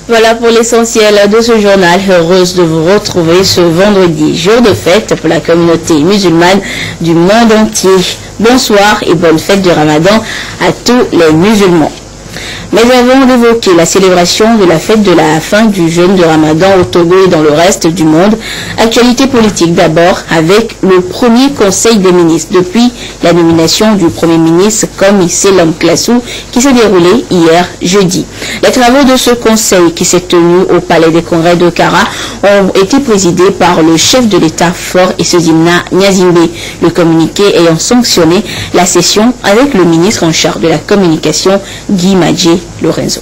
Voilà pour l'essentiel de ce journal. Heureuse de vous retrouver ce vendredi, jour de fête pour la communauté musulmane du monde entier. Bonsoir et bonne fête du Ramadan à tous les musulmans. Mais avant d'évoquer la célébration de la fête de la fin du jeûne de Ramadan au Togo et dans le reste du monde, actualité politique d'abord avec le premier conseil des ministres depuis la nomination du premier ministre comme Selam Klassou qui s'est déroulé hier jeudi. Les travaux de ce conseil qui s'est tenu au palais des congrès de Kara ont été présidés par le chef de l'État Fort et Sezimna Nyazimbe, le communiqué ayant sanctionné la session avec le ministre en charge de la communication Guy Madjé Lorenzo.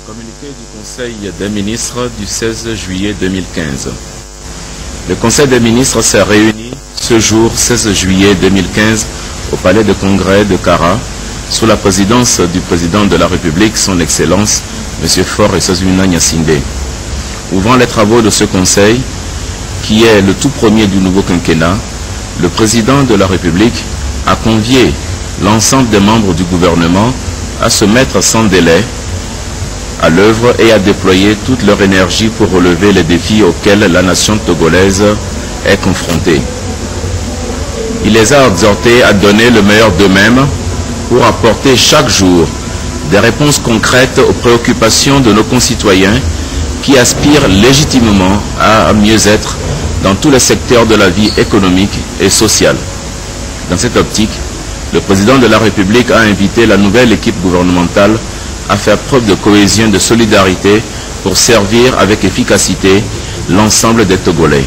Communiqué du Conseil des ministres du 16 juillet 2015. Le Conseil des ministres s'est réuni ce jour 16 juillet 2015 au Palais de Congrès de Kara sous la présidence du président de la République, son Excellence, M. Fort et Sezimna Nyazimbe. Ouvrant les travaux de ce Conseil, qui est le tout premier du nouveau quinquennat, le président de la République a convié l'ensemble des membres du gouvernement à se mettre sans délai à l'œuvre et à déployer toute leur énergie pour relever les défis auxquels la nation togolaise est confrontée. Il les a exhortés à donner le meilleur d'eux-mêmes pour apporter chaque jour des réponses concrètes aux préoccupations de nos concitoyens qui aspirent légitimement à mieux être dans tous les secteurs de la vie économique et sociale. Dans cette optique, le président de la République a invité la nouvelle équipe gouvernementale à faire preuve de cohésion et de solidarité pour servir avec efficacité l'ensemble des Togolais.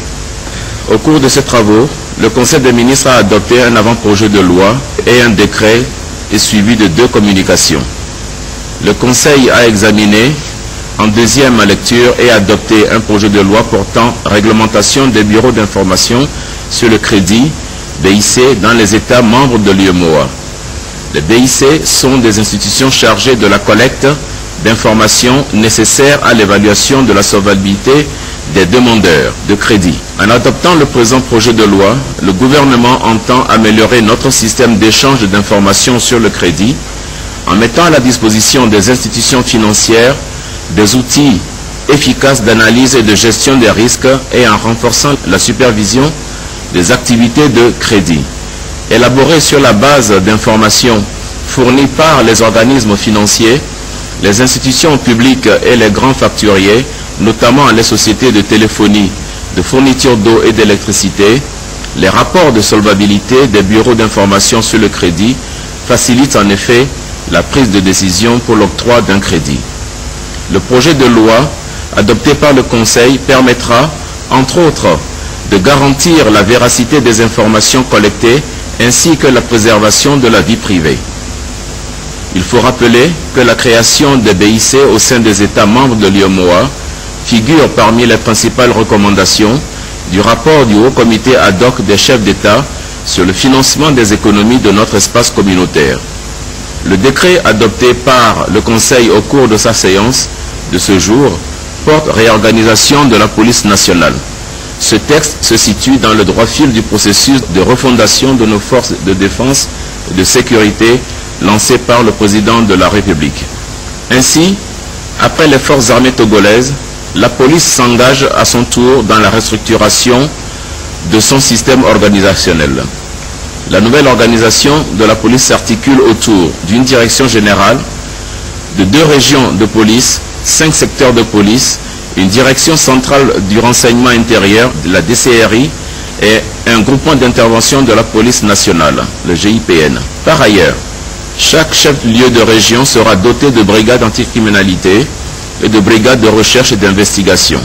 Au cours de ces travaux, le Conseil des ministres a adopté un avant-projet de loi et un décret et suivi de 2 communications. Le Conseil a examiné en deuxième lecture et adopté un projet de loi portant réglementation des bureaux d'information sur le crédit BIC dans les États membres de l'UEMOA. Les BIC sont des institutions chargées de la collecte d'informations nécessaires à l'évaluation de la solvabilité des demandeurs de crédit. En adoptant le présent projet de loi, le gouvernement entend améliorer notre système d'échange d'informations sur le crédit en mettant à la disposition des institutions financières des outils efficaces d'analyse et de gestion des risques et en renforçant la supervision des activités de crédit. Élaborées sur la base d'informations fournies par les organismes financiers, les institutions publiques et les grands facturiers, notamment les sociétés de téléphonie, de fourniture d'eau et d'électricité, les rapports de solvabilité des bureaux d'information sur le crédit facilitent en effet la prise de décision pour l'octroi d'un crédit. Le projet de loi adopté par le Conseil permettra, entre autres, de garantir la véracité des informations collectées ainsi que la préservation de la vie privée. Il faut rappeler que la création des BIC au sein des États membres de l'UEMOA figure parmi les principales recommandations du rapport du Haut Comité ad hoc des chefs d'État sur le financement des économies de notre espace communautaire. Le décret adopté par le Conseil au cours de sa séance de ce jour porte réorganisation de la police nationale. Ce texte se situe dans le droit fil du processus de refondation de nos forces de défense et de sécurité lancé par le président de la République. Ainsi, après les forces armées togolaises, la police s'engage à son tour dans la restructuration de son système organisationnel. La nouvelle organisation de la police s'articule autour d'une direction générale, de 2 régions de police, 5 secteurs de police, une direction centrale du renseignement intérieur, de la DCRI et un groupement d'intervention de la police nationale, le GIPN. Par ailleurs, chaque chef-lieu de région sera doté de brigades anticriminalité et de brigades de recherche et d'investigation.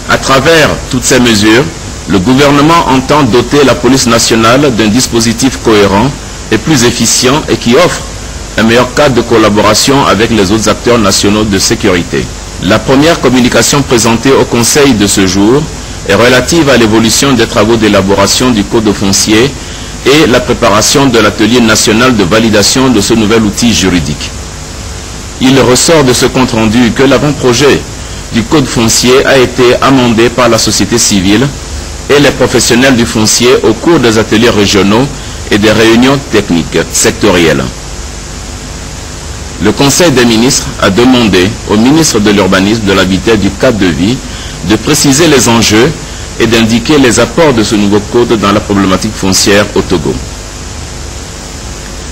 À travers toutes ces mesures, le gouvernement entend doter la police nationale d'un dispositif cohérent et plus efficient et qui offre un meilleur cadre de collaboration avec les autres acteurs nationaux de sécurité. La première communication présentée au Conseil de ce jour est relative à l'évolution des travaux d'élaboration du Code foncier et la préparation de l'atelier national de validation de ce nouvel outil juridique. Il ressort de ce compte-rendu que l'avant-projet du Code foncier a été amendé par la société civile et les professionnels du foncier au cours des ateliers régionaux et des réunions techniques sectorielles. Le Conseil des ministres a demandé au ministre de l'Urbanisme, de l'Habitat et du Cadre de vie de préciser les enjeux et d'indiquer les apports de ce nouveau code dans la problématique foncière au Togo.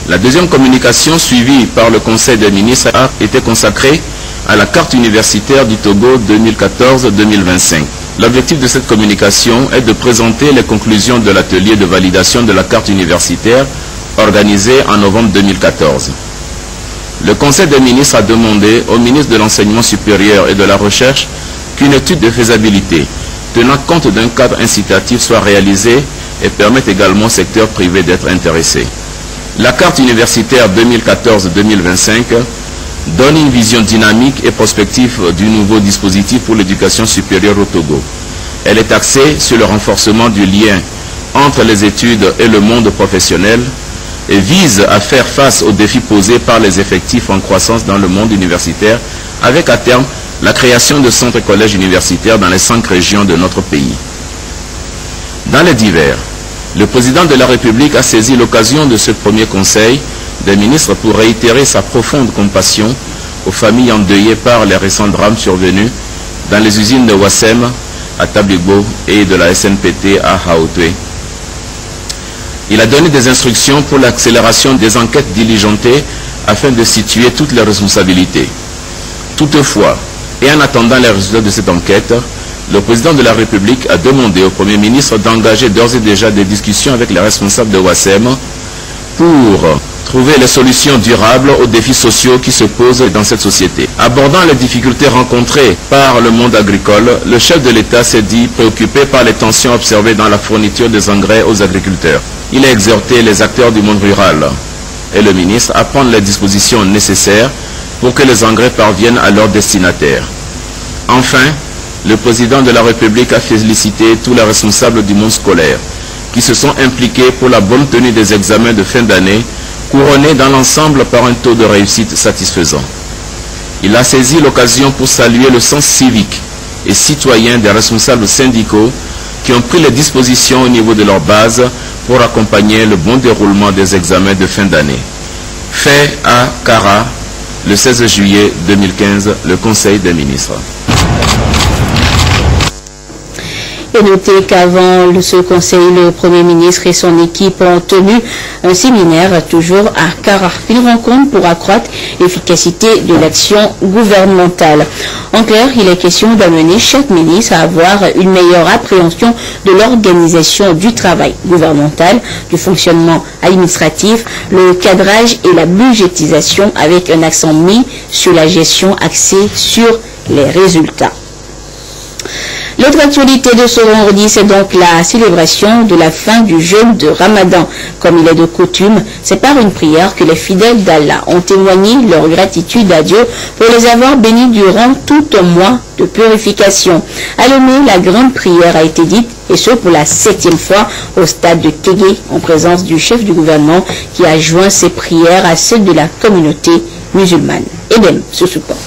La deuxième communication suivie par le Conseil des ministres a été consacrée à la carte universitaire du Togo 2014-2025. L'objectif de cette communication est de présenter les conclusions de l'atelier de validation de la carte universitaire organisé en novembre 2014. Le Conseil des ministres a demandé au ministre de l'Enseignement supérieur et de la Recherche qu'une étude de faisabilité tenant compte d'un cadre incitatif soit réalisée et permette également au secteur privé d'être intéressé. La carte universitaire 2014-2025 donne une vision dynamique et prospective du nouveau dispositif pour l'éducation supérieure au Togo. Elle est axée sur le renforcement du lien entre les études et le monde professionnel et vise à faire face aux défis posés par les effectifs en croissance dans le monde universitaire, avec à terme la création de centres et collèges universitaires dans les 5 régions de notre pays. Dans les divers, le président de la République a saisi l'occasion de ce premier conseil des ministres pour réitérer sa profonde compassion aux familles endeuillées par les récents drames survenus dans les usines de Wassem à Tabligbo et de la SNPT à Haotwe. Il a donné des instructions pour l'accélération des enquêtes diligentées afin de situer toutes les responsabilités. Toutefois, et en attendant les résultats de cette enquête, le président de la République a demandé au Premier ministre d'engager d'ores et déjà des discussions avec les responsables de Wassem pour trouver les solutions durables aux défis sociaux qui se posent dans cette société. Abordant les difficultés rencontrées par le monde agricole, le chef de l'État s'est dit préoccupé par les tensions observées dans la fourniture des engrais aux agriculteurs. Il a exhorté les acteurs du monde rural et le ministre à prendre les dispositions nécessaires pour que les engrais parviennent à leurs destinataires. Enfin, le président de la République a félicité tous les responsables du monde scolaire qui se sont impliqués pour la bonne tenue des examens de fin d'année, couronnés dans l'ensemble par un taux de réussite satisfaisant. Il a saisi l'occasion pour saluer le sens civique et citoyen des responsables syndicaux qui ont pris les dispositions au niveau de leur base pour accompagner le bon déroulement des examens de fin d'année. Fait à Kara, le 16 juillet 2015, le Conseil des ministres. Et notez qu'avant ce conseil, le Premier ministre et son équipe ont tenu un séminaire toujours à Kara, une rencontre pour accroître l'efficacité de l'action gouvernementale. En clair, il est question d'amener chaque ministre à avoir une meilleure appréhension de l'organisation du travail gouvernemental, du fonctionnement administratif, le cadrage et la budgétisation avec un accent mis sur la gestion axée sur les résultats. L'autre actualité de ce vendredi, c'est donc la célébration de la fin du jeûne de Ramadan. Comme il est de coutume, c'est par une prière que les fidèles d'Allah ont témoigné leur gratitude à Dieu pour les avoir bénis durant tout un mois de purification. À Lomé, la grande prière a été dite, et ce pour la 7e fois au stade de Kégué, en présence du chef du gouvernement qui a joint ses prières à celles de la communauté musulmane. Edem, ce support.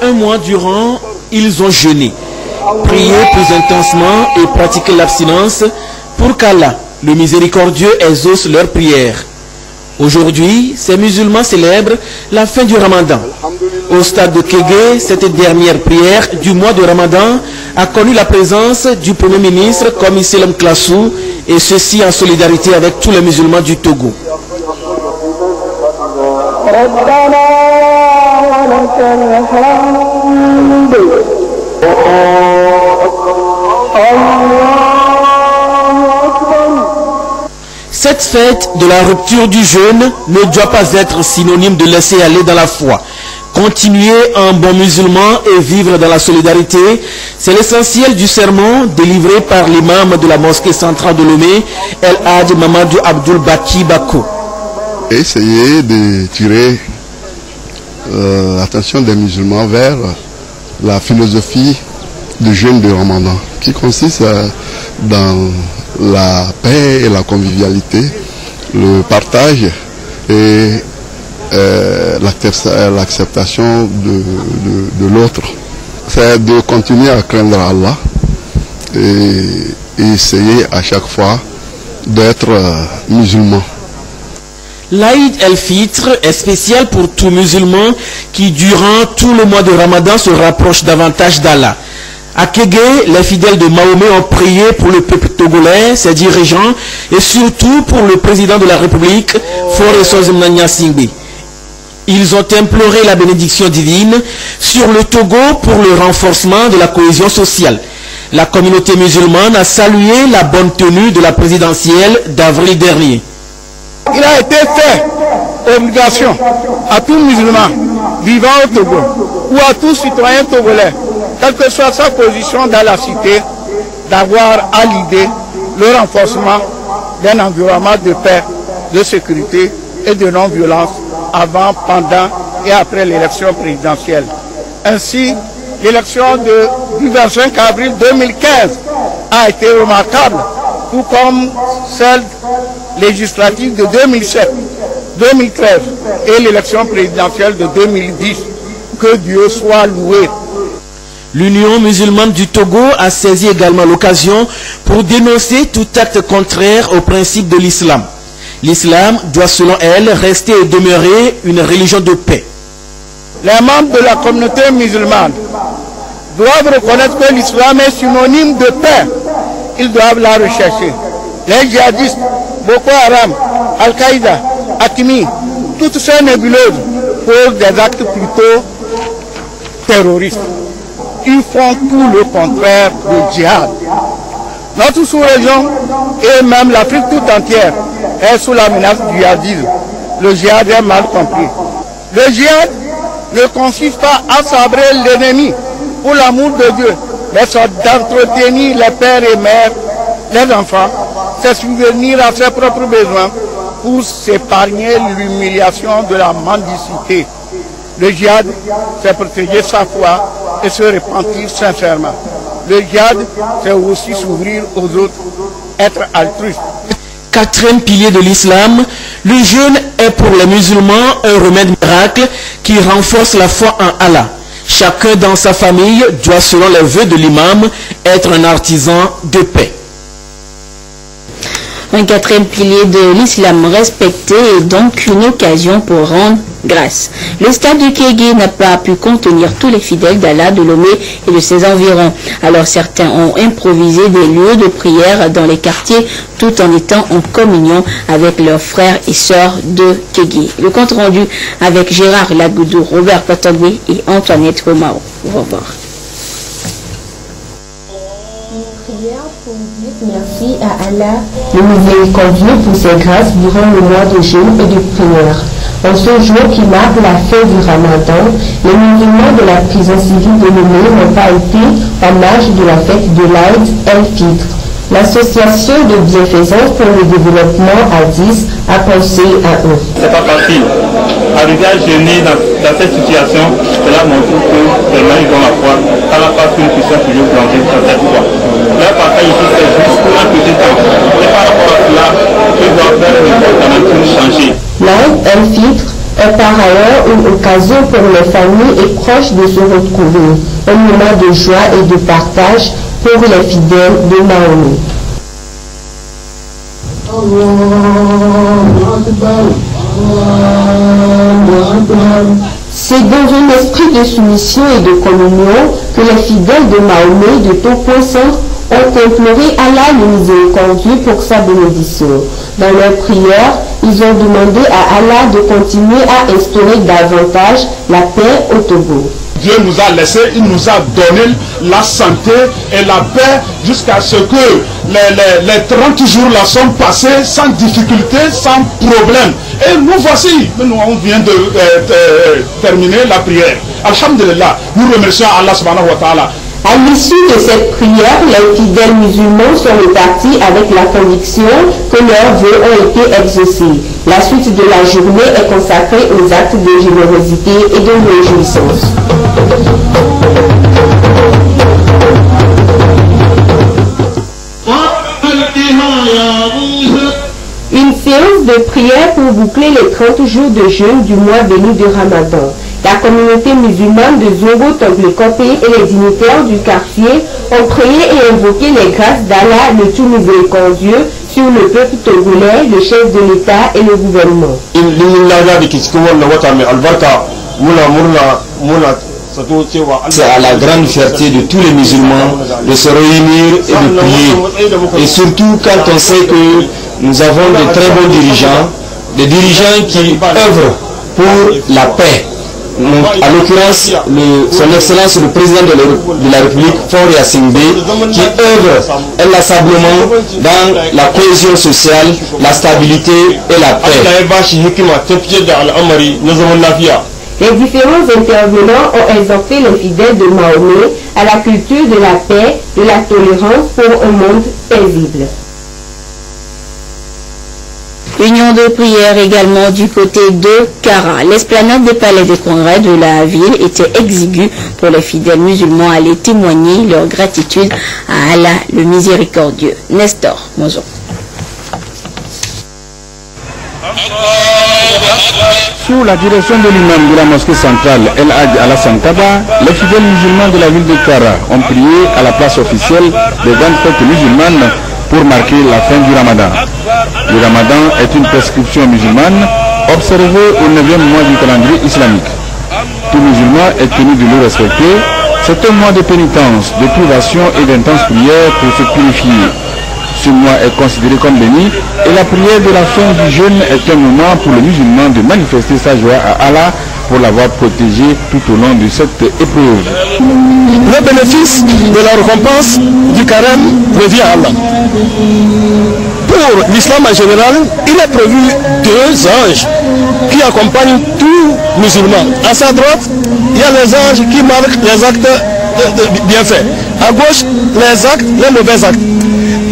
Un mois durant, ils ont jeûné, prié plus intensement et pratiqué l'abstinence pour qu'Allah, le miséricordieux, exauce leurs prières. Aujourd'hui, ces musulmans célèbrent la fin du Ramadan. Au stade de Kégué, cette dernière prière du mois de Ramadan a connu la présence du Premier ministre Komi Selam Klassou, et ceci en solidarité avec tous les musulmans du Togo. Cette fête de la rupture du jeûne ne doit pas être synonyme de laisser aller dans la foi. Continuer en bon musulman et vivre dans la solidarité, c'est l'essentiel du sermon délivré par l'imam de la mosquée centrale de Lomé, El Hadj Mamadou Abdul Baki Bako. Essayer de tirer l'attention des musulmans vers la philosophie du jeûne de Ramadan, qui consiste dans la paix et la convivialité, le partage et l'acceptation de l'autre. C'est de continuer à craindre Allah et essayer à chaque fois d'être musulman. L'Aïd el-Fitr est spécial pour tout musulman qui, durant tout le mois de Ramadan, se rapproche davantage d'Allah. À Kégué, les fidèles de Mahomet ont prié pour le peuple togolais, ses dirigeants, et surtout pour le président de la République, Faure Sozemnania Singbe. Ils ont imploré la bénédiction divine sur le Togo pour le renforcement de la cohésion sociale. La communauté musulmane a salué la bonne tenue de la présidentielle d'avril dernier. Il a été fait obligation à tout musulman vivant au Togo ou à tout citoyen togolais, quelle que soit sa position dans la cité, d'avoir à l'idée le renforcement d'un environnement de paix, de sécurité et de non-violence avant, pendant et après l'élection présidentielle. Ainsi, l'élection du 25 avril 2015 a été remarquable, tout comme celle législative de 2007, 2013 et l'élection présidentielle de 2010. Que Dieu soit loué. L'Union musulmane du Togo a saisi également l'occasion pour dénoncer tout acte contraire au principe de l'islam. L'islam doit, selon elle, rester et demeurer une religion de paix. Les membres de la communauté musulmane doivent reconnaître que l'islam est synonyme de paix. Ils doivent la rechercher. Les djihadistes, Boko Haram, Al-Qaïda, Hakimi, toutes ces nébuleuses posent des actes plutôt terroristes. Ils font tout le contraire du djihad. Notre sous-région et même l'Afrique tout entière est sous la menace du djihadisme. Le djihad est mal compris. Le djihad ne consiste pas à sabrer l'ennemi pour l'amour de Dieu, mais c'est d'entretenir les pères et mères, les enfants, c'est subvenir à ses propres besoins pour s'épargner l'humiliation de la mendicité. Le djihad, c'est protéger sa foi et se repentir sincèrement. Le djihad, c'est aussi s'ouvrir aux autres, être altruiste. Quatrième pilier de l'islam, le jeûne est pour les musulmans un remède miracle qui renforce la foi en Allah. Chacun dans sa famille doit, selon les vœux de l'imam, être un artisan de paix. Un quatrième pilier de l'islam respecté est donc une occasion pour rendre grâce. Le stade du Kégué n'a pas pu contenir tous les fidèles d'Allah, de Lomé et de ses environs. Alors certains ont improvisé des lieux de prière dans les quartiers tout en étant en communion avec leurs frères et sœurs de Kégué. Le compte rendu avec Gérard Lagoudou, Robert Patogwe et Antoinette Romao. Au revoir. Merci à Allah, le miséricordieux, pour ses grâces durant le mois de jeûne et de prière. En ce jour qui marque la fin du Ramadan, les musulmans de la prison civile de Lomé n'ont pas été en marge de la fête de l'Aïd el-Fitr. L'association de bienfaisance pour le développement Addis a pensé à eux. C'est pas facile. Arriver à jeûner dans cette situation, cela montre que vraiment ils ont la foi. Ça n'a pas qu'une question toujours plongée dans cette foi. Leur partage ici, c'est juste pour un petit temps. Et par rapport à cela, ils doivent faire une comportement pour changer. L'Aïd el-Fitr est par ailleurs une occasion pour les familles et proches de se retrouver, un moment de joie et de partage pour les fidèles de Mahomet. C'est dans un esprit de soumission et de communion que les fidèles de Mahomet de tout point centre ont imploré Allah le miséricordieux pour sa bénédiction. Dans leur prière, ils ont demandé à Allah de continuer à instaurer davantage la paix au Togo. Dieu nous a laissé, il nous a donné la santé et la paix jusqu'à ce que les 30 jours là sont passés sans difficulté, sans problème. Et nous voici, nous on vient de terminer la prière. Alhamdulillah, nous remercions Allah subhanahu wa ta'ala. À l'issue de cette prière, les fidèles musulmans sont repartis avec la conviction que leurs vœux ont été exaucés. La suite de la journée est consacrée aux actes de générosité et de réjouissance. Une séance de prière prière pour boucler les 30 jours de jeûne du mois béni de Ramadan. La communauté musulmane de Zongo Toglekope et les dignitaires du quartier ont prié et invoqué les grâces d'Allah, le tout miséricordieux, sur le peuple togolais, le chef de l'État et le gouvernement. C'est à la grande fierté de tous les musulmans de se réunir et de prier. Et surtout quand on sait que nous avons de très bons dirigeants, des dirigeants qui œuvrent pour la paix. Donc, à l'occurrence, son Excellence le Président de la République, Faure Yassimbe, qui œuvre inlassablement dans la cohésion sociale, la stabilité et la paix. Les différents intervenants ont exhorté les fidèles de Mahomet à la culture de la paix, de la tolérance pour un monde paisible. Union de prière également du côté de Kara. L'esplanade des palais des congrès de la ville était exiguë pour les fidèles musulmans à aller témoigner leur gratitude à Allah le miséricordieux. Nestor Mozo. Sous la direction de l'imam de la mosquée centrale El Hadj Alassane Kaba, les fidèles musulmans de la ville de Kara ont prié à la place officielle des grandes fêtes musulmanes pour marquer la fin du Ramadan. Le Ramadan est une prescription musulmane observée au 9e mois du calendrier islamique. Tout musulman est tenu de le respecter. C'est un mois de pénitence, de privation et d'intense prière pour se purifier. Ce mois est considéré comme béni et la prière de la fin du jeûne est un moment pour le musulman de manifester sa joie à Allah pour l'avoir protégé tout au long de cette épreuve. Le bénéfice de la récompense du carême revient à Allah. Pour l'islam en général, il est prévu 2 anges qui accompagnent tout musulman. À sa droite, il y a les anges qui marquent les actes de bienfaits. À gauche, les mauvais actes.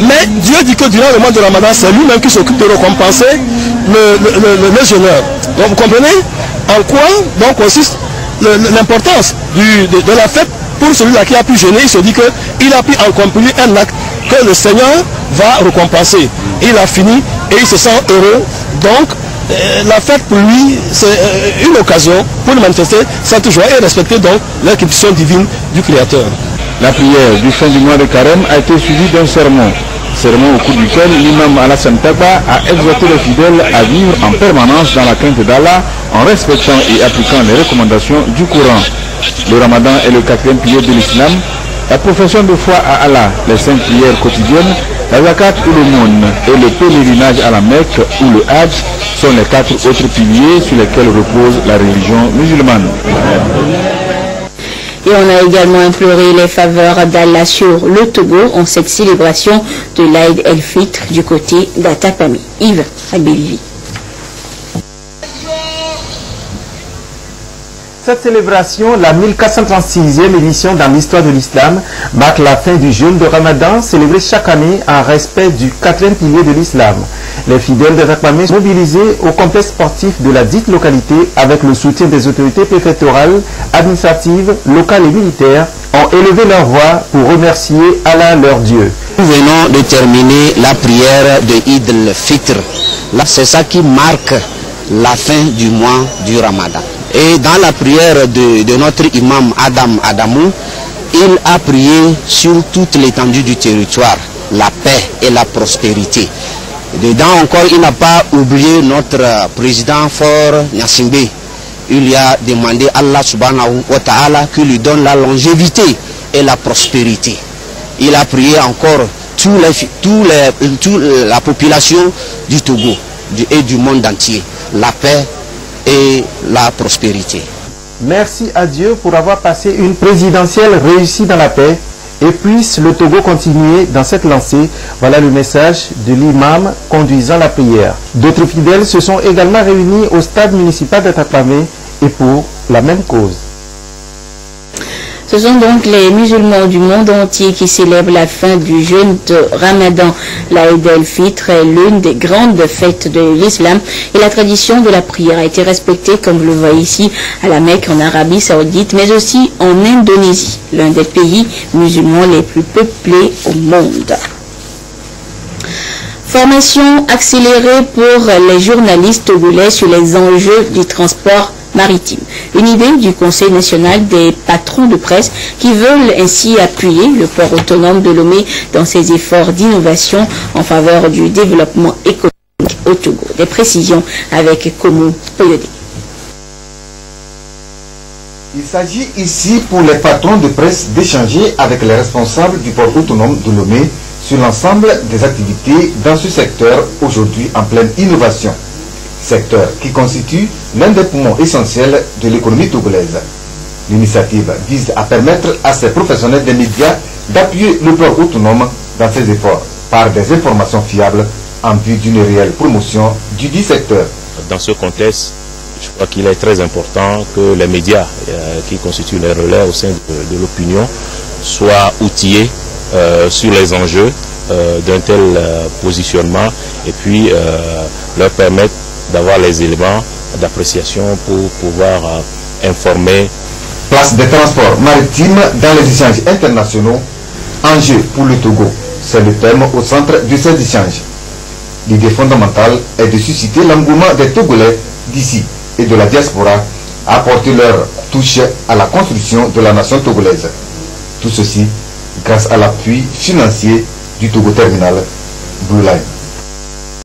Mais Dieu dit que durant le mois de Ramadan, c'est lui-même qui s'occupe de récompenser le jeûneur. Donc vous comprenez en quoi donc consiste l'importance de la fête pour celui-là qui a pu jeûner. Il se dit qu'il a pu accomplir un acte que le Seigneur va récompenser. Il a fini et il se sent heureux. Donc la fête pour lui, c'est une occasion pour lui manifester cette joie et respecter donc l'inscription divine du Créateur. La prière du fin du mois de carême a été suivie d'un sermon au cours duquel l'imam Alassane Kaba a exhorté les fidèles à vivre en permanence dans la crainte d'Allah en respectant et appliquant les recommandations du Coran. Le Ramadan est le 4e pilier de l'islam. La profession de foi à Allah, les 5 prières quotidiennes, la zakat ou l'aumône et le pèlerinage à la Mecque ou le Hajj sont les 4 autres piliers sur lesquels repose la religion musulmane. Et on a également imploré les faveurs d'Allah sur le Togo en cette célébration de l'Aïd el-Fitr du côté d'Atapami. Yves Abelvi. Cette célébration, la 1436e édition dans l'histoire de l'islam, marque la fin du jeûne de Ramadan, célébré chaque année en respect du 4e pilier de l'islam. Les fidèles d'Atapami sont mobilisés au complexe sportif de la dite localité avec le soutien des autorités préfectorales, administratives, locales et militaires, ont élevé leur voix pour remercier Allah leur Dieu. Nous venons de terminer la prière de Eid el-Fitr. C'est ça qui marque la fin du mois du Ramadan. Et dans la prière de notre imam Adam Adamou, il a prié sur toute l'étendue du territoire, la paix et la prospérité. Dedans encore, il n'a pas oublié notre président Faure Yassimbe. Il lui a demandé à Allah subhanahu wa ta'ala qui lui donne la longévité et la prospérité. Il a prié encore la population du Togo et du monde entier, la paix et la prospérité. Merci à Dieu pour avoir passé une présidentielle réussie dans la paix et puisse le Togo continuer dans cette lancée. Voilà le message de l'imam conduisant la prière. D'autres fidèles se sont également réunis au stade municipal d'Atapami et pour la même cause. Ce sont donc les musulmans du monde entier qui célèbrent la fin du jeûne de Ramadan. L'Aïd el-Fitr est l'une des grandes fêtes de l'islam et la tradition de la prière a été respectée, comme vous le voyez ici, à la Mecque, en Arabie Saoudite, mais aussi en Indonésie, l'un des pays musulmans les plus peuplés au monde. Formation accélérée pour les journalistes togolais sur les enjeux du transport maritime. Une idée du Conseil national des patrons de presse qui veulent ainsi appuyer le port autonome de Lomé dans ses efforts d'innovation en faveur du développement économique au Togo. Des précisions avec Komu Oyode. Il s'agit ici pour les patrons de presse d'échanger avec les responsables du port autonome de Lomé sur l'ensemble des activités dans ce secteur aujourd'hui en pleine innovation. Secteur qui constitue l'un des poumons essentiels de l'économie togolaise. L'initiative vise à permettre à ces professionnels des médias d'appuyer le port autonome dans ses efforts par des informations fiables en vue d'une réelle promotion du dit secteur. Dans ce contexte, je crois qu'il est très important que les médias qui constituent les relais au sein de l'opinion soient outillés sur les enjeux d'un tel positionnement et puis leur permettre d'avoir les éléments d'appréciation pour pouvoir informer. Place des transports maritimes dans les échanges internationaux, enjeux pour le Togo, c'est le thème au centre de ces échanges. L'idée fondamentale est de susciter l'engouement des Togolais d'ici et de la diaspora à apporter leur touche à la construction de la nation togolaise. Tout ceci grâce à l'appui financier du Togo Terminal Blue Line.